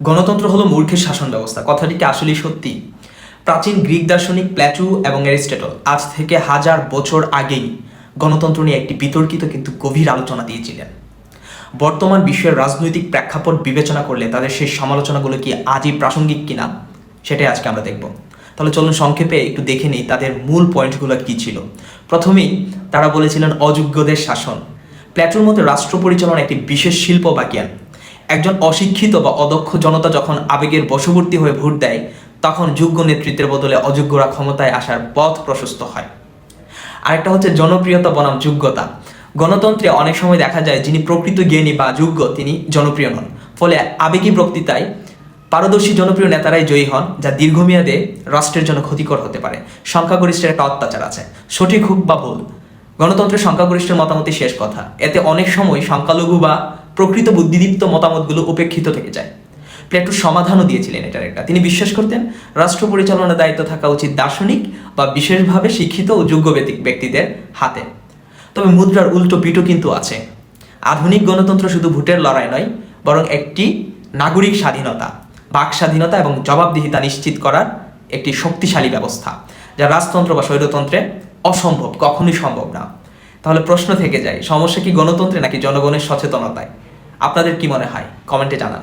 গণতন্ত্র হলো মূর্খের শাসন ব্যবস্থা। কথাটি কি আসলেই সত্যি? প্রাচীন গ্রিক দার্শনিক প্ল্যাটো এবং অ্যারিস্টটল আজ থেকে হাজার বছর আগেই গণতন্ত্র নিয়ে একটি বিতর্কিত কিন্তু গভীর আলোচনা দিয়েছিলেন। বর্তমান বিশ্বের রাজনৈতিক প্রেক্ষাপট বিবেচনা করলে তাদের সেই সমালোচনাগুলো কি আজই প্রাসঙ্গিক কিনা সেটাই আজকে আমরা দেখব। তাহলে চলুন সংক্ষেপে একটু দেখে নিই তাদের মূল পয়েন্টগুলো কী ছিল। প্রথমেই তারা বলেছিলেন অযোগ্যদের শাসন। প্ল্যাটোর মতে রাষ্ট্র পরিচালনা একটি বিশেষ শিল্প বা জ্ঞান। একজন অশিক্ষিত বা অদক্ষ জনতা যখন আবেগের বশবর্তী হয়ে ভোট দেয়, তখন যোগ্য নেতৃত্বের বদলে অযোগ্যরা ক্ষমতায় আসার পথ প্রশস্ত হয়। আরেকটা হচ্ছে জনপ্রিয়তা বনাম যোগ্যতা। গণতন্ত্রে অনেক সময় দেখা যায় যিনি প্রকৃত জ্ঞানী বা যোগ্য তিনি জনপ্রিয় নন, ফলে আবেগী বক্তৃতায় পারদর্শী জনপ্রিয় নেতারাই জয়ী হন, যা দীর্ঘমেয়াদে রাষ্ট্রের জন্য ক্ষতিকর হতে পারে। সংখ্যাগরিষ্ঠের একটা অত্যাচার আছে, সঠিক হোক বা ভুল, গণতন্ত্রের সংখ্যাগরিষ্ঠের মতামতই শেষ কথা। এতে অনেক সময় সংখ্যালঘু বা প্রকৃত বুদ্ধিদীপ্ত মতামতগুলো উপেক্ষিত থেকে যায়। প্লেটোর সমাধানও দিয়েছিলেন এটার একটা। তিনি বিশ্বাস করতেন রাষ্ট্র পরিচালনার দায়িত্ব থাকা উচিত দার্শনিক বা বিশেষভাবে শিক্ষিত ও যোগ্য ব্যক্তিদের হাতে। তবে মুদ্রার উল্টো পিঠও কিন্তু আছে। আধুনিক গণতন্ত্র শুধু ভোটের লড়াই নয়, বরং একটি নাগরিক স্বাধীনতা, বাক স্বাধীনতা এবং জবাবদিহিতা নিশ্চিত করার একটি শক্তিশালী ব্যবস্থা, যা রাজতন্ত্র বা স্বৈরতন্ত্রে অসম্ভব, কখনোই সম্ভব না। তাহলে প্রশ্ন থেকে যায়, সমস্যা কি গণতন্ত্রে নাকি জনগণের সচেতনতায়? আপনাদের কি মনে হয়? কমেন্টে জানান।